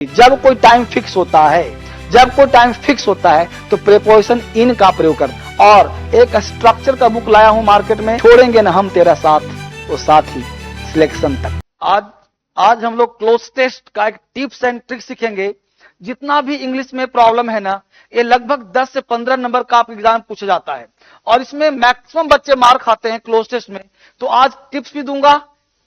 जब कोई time fix होता है, जब कोई टाइम फिक्स होता है तो प्रीपोजिशन इन का प्रयोग कर। और एक स्ट्रक्चर का बुक लाया हूं मार्केट में, छोड़ेंगे ना हम तेरा साथ, वो साथ ही सिलेक्शन तक। आज हम लोग क्लोज टेस्ट का एक टिप्स एंड ट्रिक्स सीखेंगे। जितना भी इंग्लिश में प्रॉब्लम है ना, ये लगभग 10 से 15 नंबर का आप एग्जाम पूछा जाता है और इसमें मैक्सिमम बच्चे मार खाते हैं क्लोज टेस्ट में। तो आज टिप्स भी दूंगा,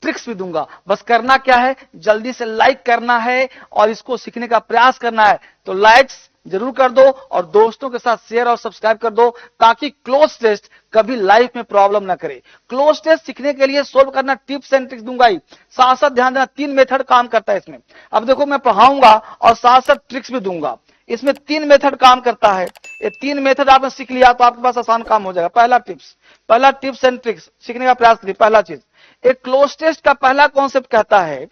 ट्रिक्स भी दूंगा। बस करना क्या है, जल्दी से लाइक करना है और इसको सीखने का प्रयास करना है। तो लाइक्स जरूर कर दो और दोस्तों के साथ शेयर और सब्सक्राइब कर दो, ताकि क्लोज टेस्ट कभी लाइफ में प्रॉब्लम ना करे। क्लोज टेस्ट सीखने के लिए सोल्व करना टिप्स एंड ट्रिक्स दूंगा ही, साथ साथ ध्यान देना 3 मेथड काम करता है इसमें। अब देखो मैं पढ़ाऊंगा और साथ साथ ट्रिक्स भी दूंगा। इसमें 3 मेथड काम करता है। ये 3 मेथड आपने सीख लिया तो आपके पास आसान काम हो जाएगा। पहला टिप्स एंड ट्रिक्स सीखने का प्रयास करिए। पहला चीज, एक क्लोज टेस्ट का पहला कॉन्सेप्ट कहता है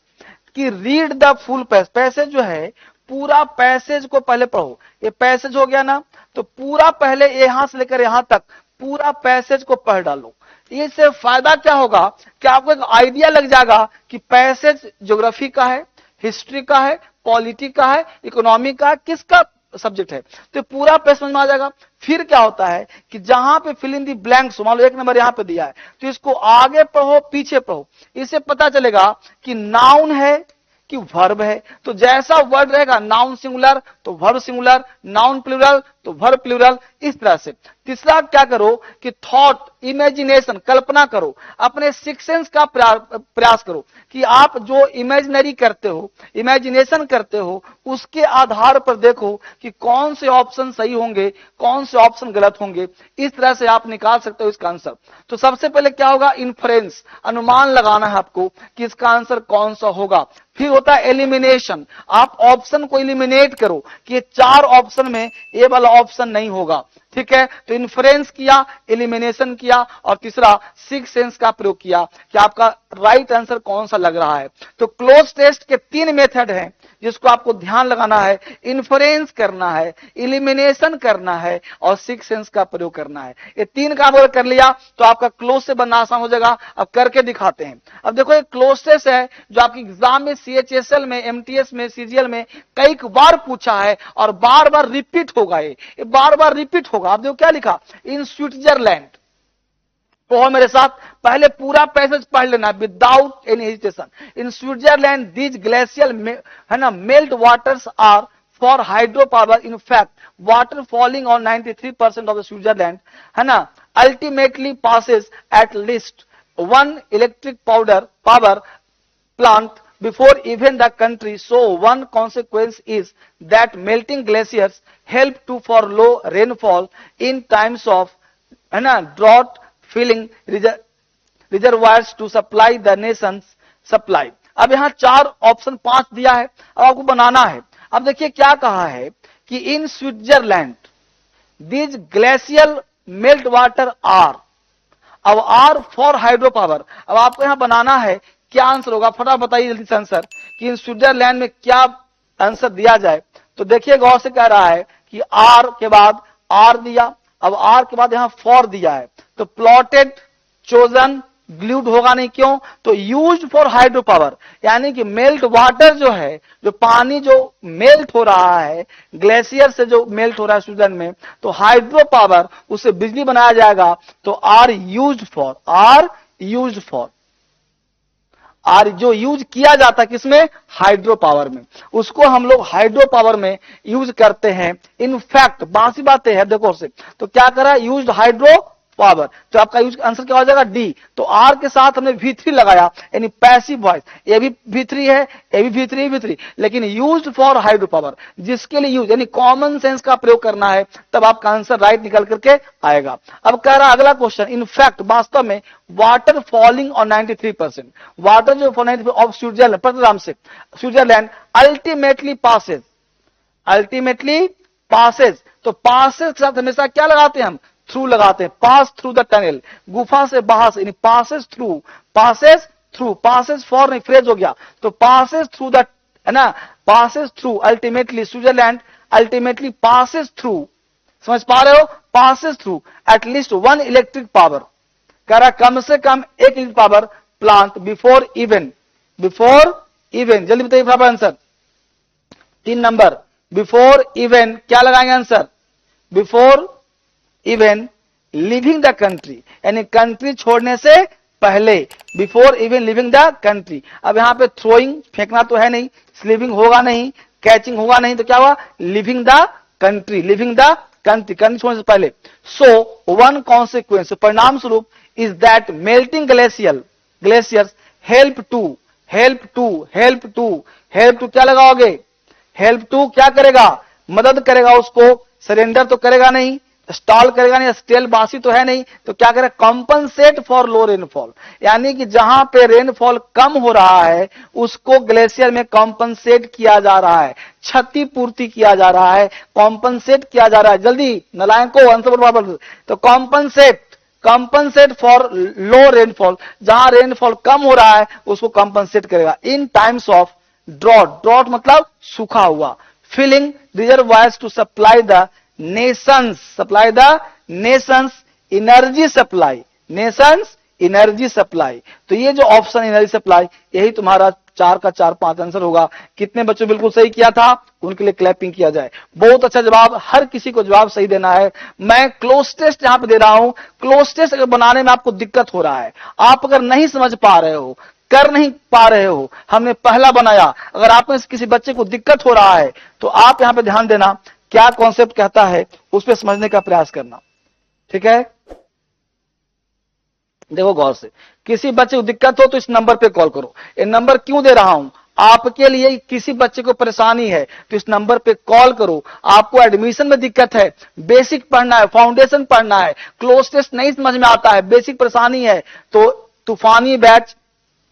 कि रीड द फुल पैसेज जो है, पूरा पैसेज को पहले पढ़ो। ये पैसेज हो गया ना, तो पूरा पहले यहां से लेकर यहां तक पूरा पैसेज को पढ़ डालो। इससे फायदा क्या होगा कि आपको एक आइडिया लग जाएगा कि पैसेज ज्योग्राफी का है, हिस्ट्री का है, पॉलिटी का है, इकोनॉमी का है, किसका सब्जेक्ट है। तो पूरा पैसेज समझ में आ जाएगा। फिर क्या होता है कि जहां पे फिल इन दी ब्लैंक्स, मान लो 1 नंबर यहां पे दिया है, तो इसको आगे पढ़ो पीछे पढ़ो। इससे पता चलेगा कि नाउन है कि वर्ब है। तो जैसा वर्ड रहेगा, नाउन सिंगुलर तो वर्ब सिंगुलर, नाउन प्लूरल तो वर्ब प्लूरल, इस तरह से। तीसरा क्या करो कि थॉट, इमेजिनेशन, कल्पना करो। अपने सिक्स सेंस का प्रयास करो कि आप जो इमेजिनरी करते हो, इमेजिनेशन करते हो, उसके आधार पर देखो कि कौन से ऑप्शन सही होंगे, कौन से ऑप्शन गलत होंगे। इस तरह से आप निकाल सकते हो इसका आंसर। तो सबसे पहले क्या होगा, इन्फ्रेंस, अनुमान लगाना है आपको कि इसका आंसर कौन सा होगा। फिर होता है एलिमिनेशन, आप ऑप्शन को एलिमिनेट करो कि 4 ऑप्शन में ये वाला ऑप्शन नहीं होगा। ठीक है, तो इन्फ्रेंस किया, एलिमिनेशन किया और तीसरा सिक्स सेंस का प्रयोग किया कि आपका राइट आंसर कौन सा लग रहा है। तो क्लोज टेस्ट के 3 मेथड हैं जिसको आपको ध्यान लगाना है। इन्फ्रेंस करना है, एलिमिनेशन करना है और सिक्स सेंस का प्रयोग करना है। ये 3 काम अगर कर लिया तो आपका क्लोज से बनना आसान हो जाएगा। अब करके दिखाते हैं। अब देखो एक क्लोज टेस्ट है जो आपके एग्जाम में CHSL में, MTS में, CGL में कई बार पूछा है और बार बार रिपीट होगा। ये बार बार रिपीट होगा। आप देखो क्या लिखा, इन स्विट्जरलैंड। तो मेरे साथ पहले पूरा पैसेज पढ़ लेना without any hesitation. In Switzerland these glacial है ना melt waters are for hydro power. In fact water falling on 93% of the Switzerland है ना ultimately passes at least 1 electric power plant before even the country. So one consequence is that melting glaciers help to for low rainfall in times of drought, filling reservoirs to supply the nation's supply. अब यहां 4 option 5 दिया है, अब आपको बनाना है। अब देखिए क्या कहा है कि in Switzerland these glacial melt water are, अब आर फॉर हाइड्रो पावर। अब आपको यहां बनाना है क्या आंसर होगा, फटाफट बताइए जल्दी से आंसर कि इन स्विट्जरलैंड में क्या आंसर दिया जाए। तो देखिए गौर से कह रहा है कि आर के बाद आर दिया, अब आर के बाद यहां फॉर दिया है। तो प्लॉटेड, चोजन, ग्लूड होगा नहीं, क्यों, तो यूज्ड फॉर हाइड्रो पावर। यानी कि मेल्ट वाटर जो है, जो पानी जो मेल्ट हो रहा है ग्लेशियर से, जो मेल्ट हो रहा है स्विट्जरलैंड में, तो हाइड्रो पावर, उससे बिजली बनाया जाएगा। तो आर यूज्ड फॉर और जो यूज किया जाता है किसमें, हाइड्रो पावर में, उसको हम लोग हाइड्रो पावर में यूज करते हैं। इनफैक्ट बासी बातें है देखो से, तो क्या करा, यूज्ड हाइड्रो पावर। तो आपका यूज आंसर क्या हो जाएगा, डी। तो आर के साथ हमने V3 लगाया, यानी पैसिव वॉइस। ये भी V3 है, ये भी V3, लेकिन यूज्ड फॉर हाइड्रो पावर, जिसके लिए यूज यानी कॉमन सेंस का प्रयोग करना है, तब आपका आंसर राइट निकल करके आएगा। अब कह रहा अगला क्वेश्चन, इनफैक्ट वास्तव में वाटर फॉलिंग ऑन 93%, वाटर जो 93% ऑफ स्विट्जरलैंड, प्रतिराम से स्विट्जरलैंड अल्टीमेटली पासेज। तो पासेज के साथ हमेशा क्या लगाते हैं हम, थ्रू लगाते हैं। पास थ्रू द टनल, गुफा से बाहर से, पासेज थ्रू, पासेज फॉर नहीं, फ्रेज हो गया। तो पासेज थ्रू द, है ना, Passage through ultimately Switzerland ultimately Passage through, समझ पा रहे हो, Passage through at least 1 electric power. कह रहा कम से कम 1 electric power plant before even, जल्दी बताइए फटाफट आंसर। 3 नंबर, बिफोर इवन क्या लगाएंगे answer, before even living the country, यानी कंट्री छोड़ने से पहले, before even living the country. अब यहाँ पे थ्रोइंग फेंकना तो है नहीं, स्लीविंग होगा नहीं, कैचिंग होगा नहीं, तो क्या हुआ, living the country, living the country, country छोड़ने से पहले। सो वन कॉन्सिक्वेंस, परिणाम स्वरूप, is that melting glaciers help to क्या लगाओगे, हेल्प टू क्या करेगा, मदद करेगा उसको, सरेंडर तो करेगा नहीं, स्टॉल करेगा नहीं, स्टेल बासी तो है नहीं, तो क्या करेगा, कॉम्पनसेट फॉर लो रेनफॉल, यानी कि जहां पे रेनफॉल कम हो रहा है उसको ग्लेशियर में कॉम्पनसेट किया जा रहा है, क्षतिपूर्ति किया जा रहा है, कॉम्पनसेट किया जा रहा है। जल्दी नलायकों आंसर बराबर, तो कॉम्पनसेट फॉर लो रेनफॉल, जहां रेनफॉल कम हो रहा है उसको कॉम्पनसेट करेगा। इन टाइम्स ऑफ ड्रॉट मतलब सूखा हुआ, filling reservoirs to supply the nations energy supply, तो ये जो ऑप्शन एनर्जी सप्लाई, यही तुम्हारा 4 का 4 5 आंसर होगा। कितने बच्चों बिल्कुल सही किया था, उनके लिए क्लैपिंग किया जाए। बहुत अच्छा जवाब, हर किसी को जवाब सही देना है। मैं क्लोज टेस्ट यहां पे दे रहा हूं, क्लोज टेस्ट अगर बनाने में आपको दिक्कत हो रहा है, आप अगर नहीं समझ पा रहे हो, कर नहीं पा रहे हो, हमने पहला बनाया, अगर आप में से किसी बच्चे को दिक्कत हो रहा है तो आप यहां पे ध्यान देना, क्या कॉन्सेप्ट कहता है उस पर समझने का प्रयास करना, ठीक है। देखो गौर से, किसी बच्चे को दिक्कत हो तो इस नंबर पे कॉल करो। ये नंबर क्यों दे रहा हूं, आपके लिए, किसी बच्चे को परेशानी है तो इस नंबर पे कॉल करो। आपको एडमिशन में दिक्कत है, बेसिक पढ़ना है, फाउंडेशन पढ़ना है, क्लोज टेस्ट नहीं समझ में आता है, बेसिक परेशानी है, तो तूफानी बैच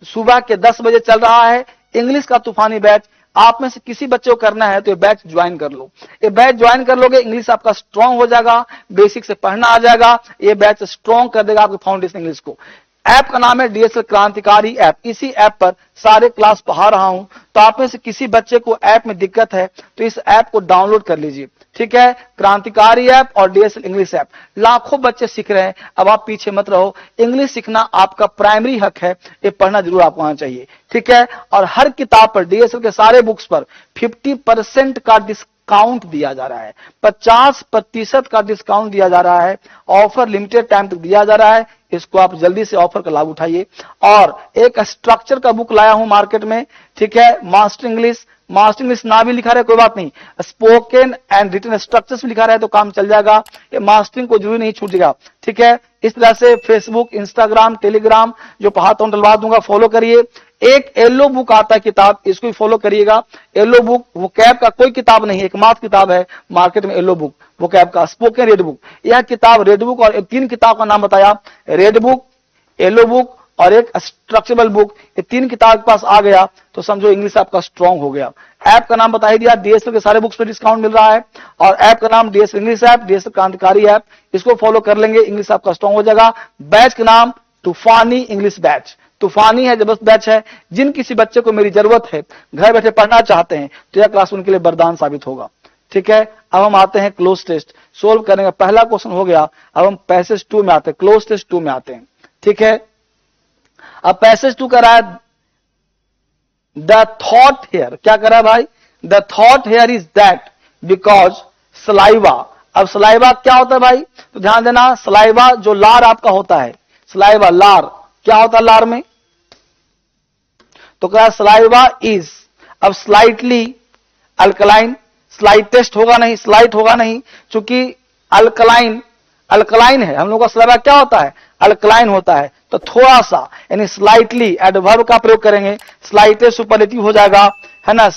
सुबह के 10 बजे चल रहा है, इंग्लिश का तूफानी बैच, आप में से किसी बच्चे को करना है तो ये बैच ज्वाइन कर लो। ये बैच ज्वाइन कर लोगे, इंग्लिश आपका स्ट्रांग हो जाएगा, बेसिक से पढ़ना आ जाएगा, ये बैच स्ट्रांग कर देगा आपके फाउंडेशन इंग्लिश को। ऐप का नाम है डीएसएल क्रांतिकारी ऐप, इसी ऐप पर सारे क्लास पढ़ा रहा हूं, तो आप में से किसी बच्चे को ऐप में दिक्कत है तो इस ऐप को डाउनलोड कर लीजिए, ठीक है। क्रांतिकारी ऐप और डीएसएल इंग्लिश ऐप, लाखों बच्चे सीख रहे हैं, अब आप पीछे मत रहो, इंग्लिश सीखना आपका प्राइमरी हक है, ये पढ़ना जरूर आपको आना चाहिए, ठीक है। और हर किताब पर, डीएसएल के सारे बुक्स पर 50% का डिस्काउंट दिया जा रहा है, 50% का डिस्काउंट दिया जा रहा है, ऑफर लिमिटेड टाइम तक दिया जा रहा है, इसको आप जल्दी से ऑफर का लाभ उठाइए। और एक स्ट्रक्चर का बुक लाया हूं मार्केट में, ठीक है, मास्टर इंग्लिश ना भी लिखा रहे कोई बात नहीं, स्पोकन एंड रिटन स्ट्रक्चर्स भी लिखा रहे तो काम चल जाएगा, ये मास्टरिंग को जरूरी नहीं छूटेगा, ठीक है। इस तरह से फेसबुक, इंस्टाग्राम, टेलीग्राम जो पढ़ाता हूं डलवा दूंगा, फॉलो करिए। एक येलो बुक आता है किताब, इसको भी फॉलो करिएगा। येलो बुक वो कैब का कोई किताब नहीं, एकमात्र किताब है मार्केट में येलो बुक, वो कैब का स्पोकन रेड बुक, यह किताब रेड बुक, और 3 किताब का नाम बताया, रेड बुक, येलो बुक और एक स्ट्रक्चरल बुक, ये 3 किताब के पास आ गया तो समझो इंग्लिश आपका स्ट्रांग हो गया। ऐप का नाम बता ही दिया, डीएसएल के सारे बुक्स पे डिस्काउंट मिल रहा है, और ऐप का नाम डीएसएल इंग्लिश ऐप, डीएसएल क्रांतिकारी ऐप, इसको फॉलो कर लेंगे, इंग्लिश आपका स्ट्रांग हो जाएगा। बैच का नाम तूफानी इंग्लिश बैच, तूफानी है, जबरदस्त बैच है। जिन किसी बच्चे को मेरी जरूरत है, घर बैठे पढ़ना चाहते हैं, तो यह क्लास उनके लिए वरदान साबित होगा, ठीक है। अब हम आते हैं क्लोज टेस्ट सोल्व करने का, पहला क्वेश्चन हो गया, अब हम पैसेज 2 में आते हैं, क्लोज टेस्ट 2 में आते हैं, ठीक है। अब पैसेज 2 कर रहा है, द थॉट हेयर, क्या कर रहा है भाई, the thought here is that because saliva. अब सलाइवा क्या होता है भाई, तो ध्यान देना, सलाइवा जो लार आपका होता है, सलाइवा लार क्या होता है लार में, तो क्या सलाइवा इज, अब स्लाइटली अल्कलाइन, स्लाइटेस्ट होगा नहीं, स्लाइट होगा नहीं, क्योंकि अल्कलाइन है, हम लोग का सलाइवा क्या होता है, अल्कलाइन होता है, तो थोड़ा सा, यानी स्लाइटली एडवर्ब का प्रयोग करेंगे, स्लाइटेस्ट सुपरलेटिव हो जाएगा, है ना।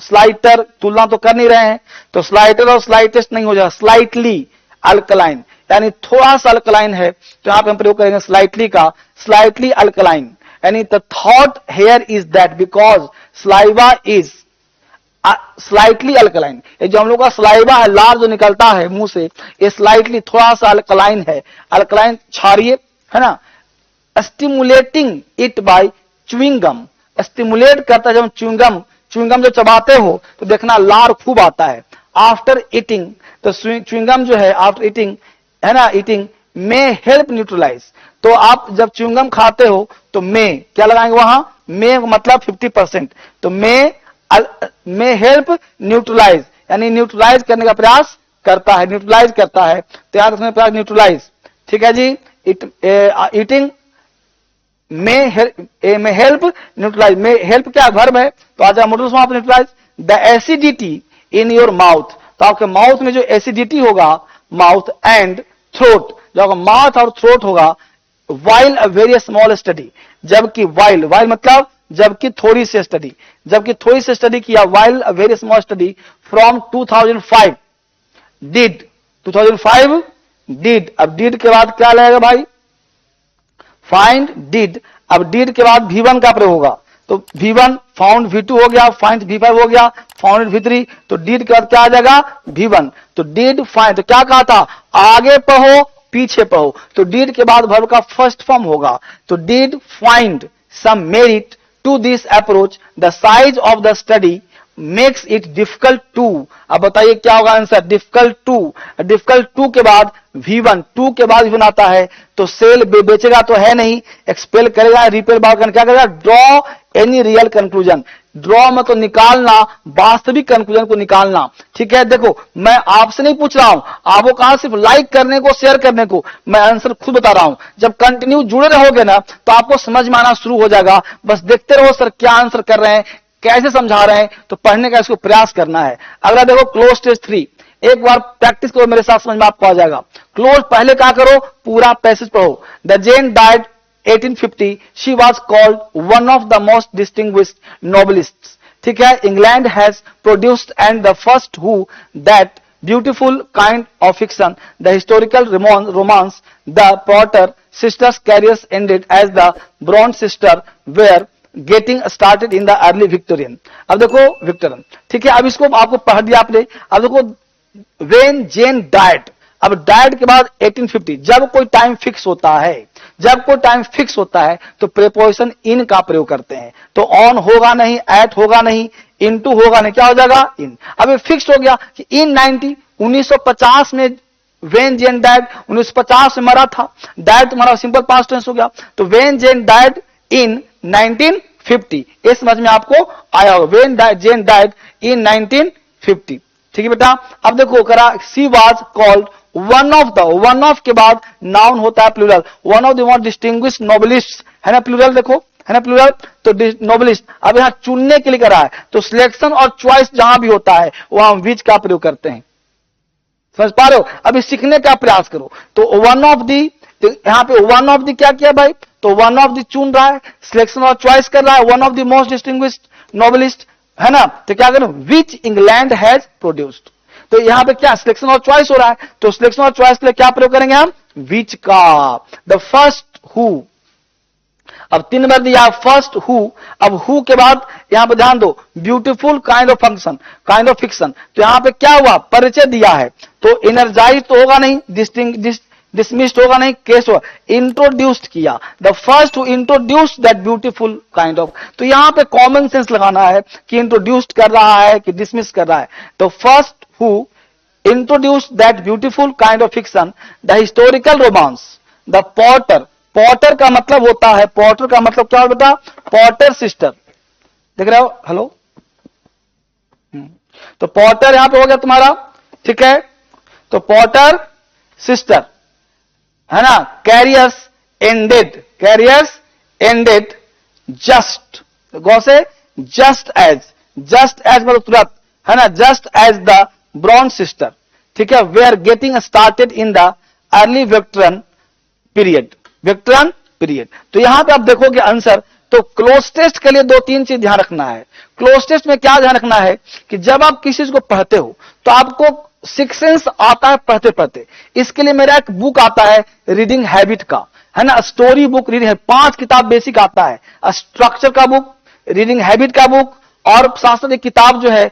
स्लाइटर तुलना तो कर नहीं रहे हैं, तो स्लाइटर और स्लाइटेस्ट नहीं हो जाएगा, स्लाइटली अल्कलाइन, यानी थोड़ा सा अल्कलाइन है, तो यहां पे हम प्रयोग करेंगे स्लाइटली का, स्लाइटली अल्कलाइन, यानी the thought here is that because saliva is slightly alkaline. ये जो हम लोग का सलाइवा है, लार जो निकलता है मुंह से, ये स्लाइटली थोड़ा सा अल्कलाइन है, अल्कलाइन छाड़िए, है ना। Stimulating it by chewing gum, stimulate करता है जब च्युइंगम जो चबाते हो तो देखना लार खूब आता है। आफ्टर ईटिंग, तो च्युइंगम जो है आफ्टर ईटिंग, है ना, ईटिंग मे हेल्प न्यूट्रलाइज, तो आप जब च्युइंगम खाते हो तो मे क्या लगाएंगे वहां, मे मतलब 50%, तो मे मे हेल्प न्यूट्रलाइज, यानी न्यूट्रलाइज करने का प्रयास करता है, न्यूट्रलाइज करता है। तो याद रखने का प्रयास न्यूट्रलाइज, ठीक है जी। Eating may help neutralize, may help क्या वर्ब है, तो आ जाएगा modal of neutralize. The acidity in your mouth, तो आपके माउथ में जो एसिडिटी होगा, माउथ एंड थ्रोट, जो माउथ और थ्रोट होगा, while a very small study, जबकि वाइल मतलब जबकि थोड़ी सी स्टडी, जबकि थोड़ी सी स्टडी किया, while a very small study from 2005 did, 2005 did. अब डिड के बाद क्या लगेगा भाई, फाइंड डिड। अब डिड के बाद V1 का प्रयोग होगा, तो V1 फाउंड V2 हो गया, फाइंड V5 हो गया, फाउंड V3, तो डिड के बाद क्या आ जाएगा V1। तो डिड फाइंड, तो क्या कहा था, आगे पढ़ो पीछे पढ़ो, तो डिड के बाद वर्ब का फर्स्ट फॉर्म होगा। तो did find some merit to this approach, the size of the study makes it difficult to. अब बताइए क्या होगा answer, difficult to. Difficult to के बाद V1, 2 के बाद V1 आता है, तो सेल बेचेगा तो है नहीं, एक्सपेल करेगा, रिपेल बाहर करके क्या करेगा, draw any real conclusion. Draw में तो निकालना, वास्तविक कंक्लूजन को निकालना, ठीक है। देखो मैं आपसे नहीं पूछ रहा हूं, आपको कहा सिर्फ लाइक करने को, शेयर करने को, मैं आंसर खुद बता रहा हूं। जब कंटिन्यू जुड़े रहोगे ना, तो आपको समझ में आना शुरू हो जाएगा। बस देखते रहो सर क्या आंसर कर रहे हैं, कैसे समझा रहे हैं, तो पढ़ने का इसको प्रयास करना है। अगला देखो क्लोज टेस्ट 3, एक बार प्रैक्टिस करो मेरे साथ, समझ में आपको आ जाएगा। क्लोज पहले क्या करो, पूरा पैसेज पढ़ो। The Jane died 1850, she was called one of the most distinguished novelists, ठीक है। England has produced and the first who that beautiful kind of fiction, the historical romance, the Porter sisters careers ended as the Bronte sister were getting started in the early Victorian. अब देखो Victorian, ठीक है। अब इसको आपको पढ़ दिया आपने। अब देखो वेन जेन डाइड, अब डाइड के बाद 1850, जब कोई टाइम फिक्स होता है, जब कोई टाइम फिक्स होता है तो प्रीपोजिशन इन का प्रयोग करते हैं। तो ऑन होगा नहीं, एट होगा नहीं, इनटू होगा नहीं, क्या हो जाएगा इन। अब ये फिक्स हो गया कि इन 1950 में वेन जेन डाइड, 1950 में मरा था, डाइड तुम्हारा सिंपल पास्ट टेंस हो गया। तो वेन जेन डाइड इन 1950, ये समझ में आपको आया होगा, वेन जेन डाइड इन 1950, ठीक है बेटा। अब देखो करा, she was called one of the, one of के बाद नाउन होता है plural, one of the most distinguished Nobelist, है ना प्लूरल, देखो है ना प्लूरल, तो नोबलिस्ट। अब यहां चुनने के लिए करा है, तो सिलेक्शन और चॉइस जहां भी होता है वहां विच का प्रयोग करते हैं, समझ पा रहे हो। अभी सीखने का प्रयास करो। तो वन ऑफ दी, तो यहां पे वन ऑफ दी क्या किया भाई, तो वन ऑफ दी चुन रहा है, सिलेक्शन और चॉइस कर रहा है, one of the most distinguished Nobelist, है ना। तो क्या करें, विच इंग्लैंड हैज प्रोड्यूस्ड, तो यहां पे क्या सिलेक्शन और चॉइस हो रहा है, तो सिलेक्शन और चॉइस के लिए क्या प्रयोग करेंगे हम, विच का। द फर्स्ट हु, अब 3 बार दिया फर्स्ट हु। अब हु के बाद यहां पर ध्यान दो, beautiful kind of function, kind of fiction, तो यहां पे क्या हुआ, परिचय दिया है, तो एनर्जाइज तो होगा नहीं, डिसमिस्ड होगा नहीं, केस होगा, इंट्रोड्यूस्ड किया, the first who introduced that beautiful kind of. तो यहां पे कॉमन सेंस लगाना है कि इंट्रोड्यूस्ड कर रहा है कि डिसमिस कर रहा है। तो first who introduced that beautiful kind of fiction, the historical romance, the Potter, Potter का मतलब होता है, पॉटर का मतलब क्या बेटा, पॉटर सिस्टर, देख रहे हो, हेलो। तो पॉटर यहां पे हो गया तुम्हारा, ठीक है। तो पॉटर सिस्टर, है ना। Carriers ended, carriers ended just, गौ से जस्ट एज, जस्ट एज मतलब तुरंत, है ना, just as the Bronte sister, ठीक है, वे are getting started in the early Victorian period, Victorian period. तो यहां पे आप देखोगे आंसर, तो क्लोज टेस्ट के लिए 2-3 चीज ध्यान रखना है। क्लोज टेस्ट में क्या ध्यान रखना है कि जब आप किसी चीज को पढ़ते हो तो आपको सिक्स सेंस आता है पढ़ते पढ़ते। इसके लिए मेरा एक बुक आता है रीडिंग हैबिट का, है ना, स्टोरी बुक रीडिंग है, 5 किताब बेसिक आता है, स्ट्रक्चर का बुक, रीडिंग हैबिट का बुक, और साथ साथ एक किताब जो है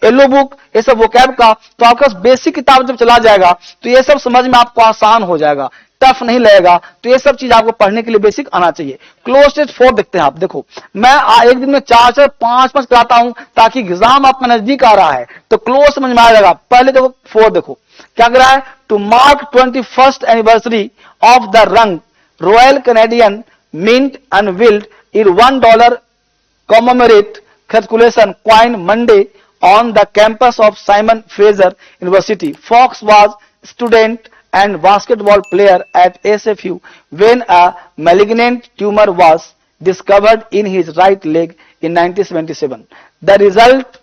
येलो बुक, ये सब वोकैब का। तो आपका बेसिक किताब जब चला जाएगा तो ये सब समझ में आपको आसान हो जाएगा, टफ नहीं लगेगा। तो ये सब चीज आपको पढ़ने के लिए बेसिक आना चाहिए। क्लोज टेस्ट 4 देखते हैं आप, देखो मैं एक दिन में 4-4, 5-5 कराता हूं ताकि एग्जाम आपका नजदीक आ रहा है तो क्लोज समझ में आ जाएगा। पहले देखो 4 देखो क्या कर रहा है, to mark 21st anniversary of the rung Royal Canadian Mint unveiled in $1 commemorate Calculation coin Monday on the campus of Simon Fraser University. Fox was student and basketball player at SFU when a malignant tumor was discovered in his right leg in 1977. The result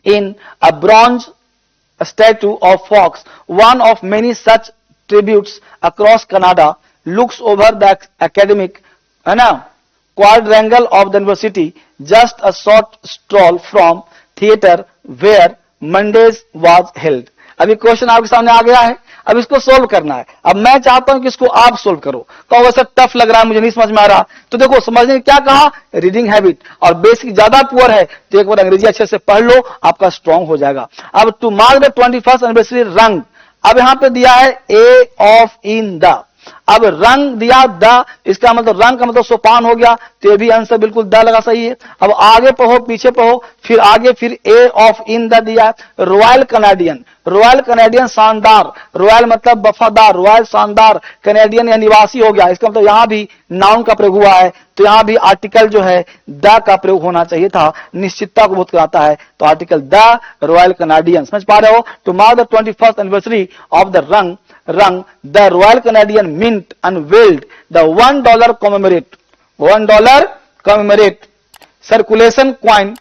in a bronze statue of Fox, one of many such tributes across Canada, looks over the academic quadrangle of the university, just a short stroll from theater where Mondays was held. अभी question आपके सामने आ गया है, अब इसको solve करना है। अब मैं चाहता हूं कि इसको आप सोल्व करो। कहो वैसे टफ लग रहा है, मुझे नहीं समझ में आ रहा, तो देखो समझने में क्या कहा, रीडिंग हैबिट, और बेसिक ज्यादा पुअर है तो एक बार अंग्रेजी अच्छे से पढ़ लो, आपका स्ट्रांग हो जाएगा। अब to mark the 21st anniversary रंग, अब यहां पे दिया है ए ऑफ इन द, अब रंग दिया द, इसका मतलब रंग का मतलब सोपान हो गया, तो ये भी आंसर बिल्कुल द लगा सही है। अब आगे पढ़ो, पीछे पढ़ो, फिर आगे फिर ए ऑफ इन द दिया। रॉयल कनाडियन, रॉयल कनाडियन शानदार, रॉयल मतलब वफादार, रॉयल शानदार, कनाडियन या निवासी हो गया, इसका मतलब यहां भी नाउन का प्रयोग हुआ है, तो यहां भी आर्टिकल जो है द का प्रयोग होना चाहिए था, निश्चितता को बहुत कराता है, तो आर्टिकल द रॉयल कनाडियन। समझ पा रहे हो? To mark the 21st anniversary of the rung, the Royal Canadian Mint unveiled the $1 commemorate circulation coin।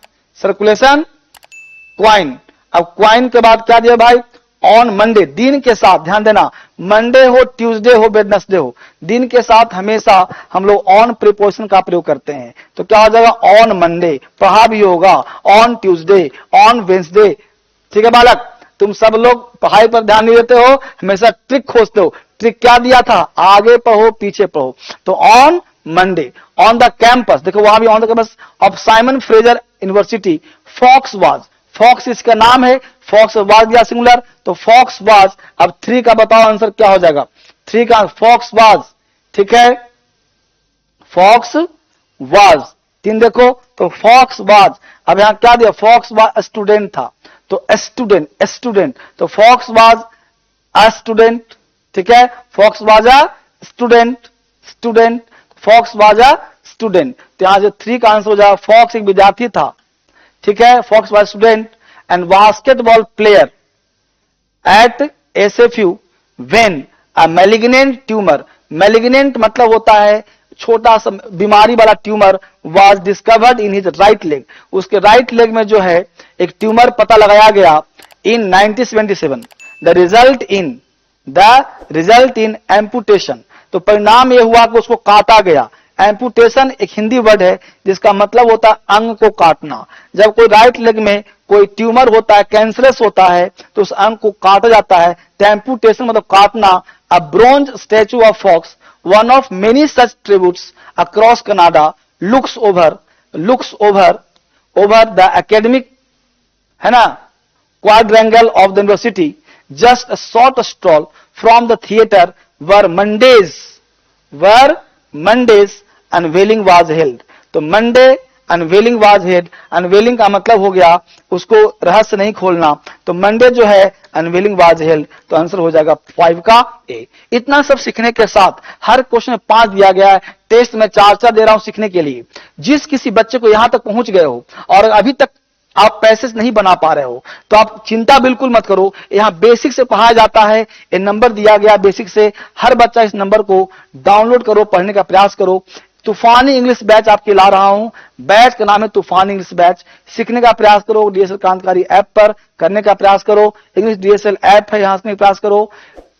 अब क्वाइन के बाद क्या दिया भाई, ऑन मंडे, दिन के साथ, ध्यान देना, मंडे हो, ट्यूसडे हो, वेडनेसडे हो, दिन के साथ हमेशा हम लोग ऑन प्रीपोजिशन का प्रयोग करते हैं, तो क्या हो जाएगा, ऑन मंडे, पढ़ा भी होगा, ऑन ट्यूसडे, ऑन वेंसडे। ठीक है बालक, तुम सब लोग पढ़ाई पर ध्यान नहीं देते हो, हमेशा ट्रिक खोजते हो। ट्रिक क्या दिया था, आगे पढ़ो पीछे पढ़ो, तो on Monday, on the campus, देखो वहां भी on the campus of Simon Fraser University, Fox was, Fox इसका नाम है, फॉक्स वाज दिया सिंगुलर, तो फॉक्स वाज। अब 3 का बताओ आंसर क्या हो जाएगा, 3 का फॉक्स वाज, ठीक है, फॉक्स वाज, 3 देखो, तो फॉक्स वाज। अब यहां क्या दिया, फॉक्स वाज स्टूडेंट था, तो स्टूडेंट, तो फॉक्स वाज अ स्टूडेंट, ठीक है, Fox was a student, Fox was a student, तो यहां से 3 का आंसर हो जाएगा, फॉक्स एक विद्यार्थी था, ठीक है, Fox was student and basketball player at SFU when a malignant tumour, malignant मतलब होता है छोटा सा बीमारी वाला tumour, was discovered in his right leg, उसके राइट लेग में जो है एक ट्यूमर पता लगाया गया in 1977। The result in amputation, तो परिणाम यह हुआ कि उसको काटा गया। एम्पुटेशन एक हिंदी वर्ड है जिसका मतलब होता है अंग को काटना। जब कोई राइट लेग में कोई ट्यूमर होता है, कैंसरस होता है, तो उस अंग को काटा जाता है, तो एम्पुटेशन मतलब काटना। A bronze statue of Fox, one of many such tributes across Canada, looks over the academic है ना quadrangle of the university, just a short stroll from the theater where Mondays unveiling was held। तो Monday unveiling was head, unveiling का मतलब हो गया उसको रहस्य नहीं खोलना, तो मंडे जो है अनवेलिंग वाज हेल्ड, तो आंसर हो जाएगा 5 का ए। इतना सब सीखने के साथ हर क्वेश्चन में 5 दिया गया है, टेस्ट में 4 दे रहा हूं सीखने के लिए। जिस किसी बच्चे को यहां तक पहुंच गए हो और अभी तक आप पैसेज नहीं बना पा रहे हो, तो आप चिंता बिल्कुल मत करो, यहाँ बेसिक से पढ़ाया जाता है, ये नंबर दिया गया बेसिक से, हर बच्चा इस नंबर को डाउनलोड करो, पढ़ने का प्रयास करो। तूफानी इंग्लिश बैच आपके ला रहा हूं, बैच का नाम है तूफानी इंग्लिश बैच। सीखने का प्रयास करो, डीएसएल क्रांतिकारी ऐप पर करने का प्रयास करो, इंग्लिश डीएसएल ऐप है, यहां से प्रयास करो।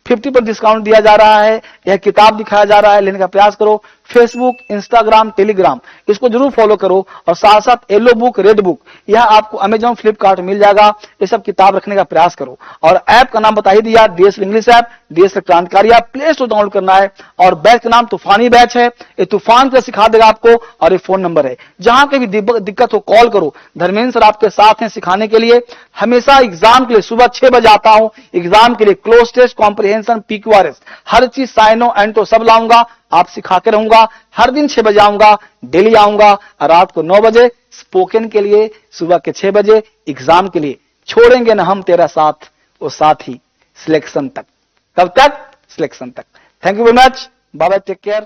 50% डिस्काउंट दिया जा रहा है, यह किताब दिखाया जा रहा है, लेने का प्रयास करो। फेसबुक, इंस्टाग्राम, टेलीग्राम इसको जरूर फॉलो करो, और साथ साथ येलो बुक, रेड बुक यह आपको अमेजॉन, फ्लिपकार्ट मिल जाएगा, ये सब किताब रखने का प्रयास करो। और ऐप का नाम बता ही दिया, डीएसएल इंग्लिश ऐप, डीएसएल क्रांतिकारी ऐप, प्ले स्टोर डाउनलोड करना है। और बैच का नाम तूफानी बैच है, ये तूफान का सिखा देगा आपको, और ये फोन नंबर है, जहां कभी दिक्कत हो कॉल करो। धर्मेंद्र सर आपके साथ हैं सिखाने के लिए। हमेशा एग्जाम के लिए सुबह 6 बजे आता हूं, एग्जाम के लिए क्लोज टेस्ट, कॉम्प्रिहेंशन, पीक्यूआरएस हर चीज साइनो एंटो सब लाऊंगा, आप सिखा के रहूंगा। हर दिन 6 बजे आऊंगा, डेली आऊंगा, और रात को 9 बजे स्पोकन के लिए, सुबह के 6 बजे एग्जाम के लिए। छोड़ेंगे ना हम तेरा साथ, वो साथ ही सिलेक्शन तक। कब तक? सिलेक्शन तक। Thank you very much, bye bye, take care.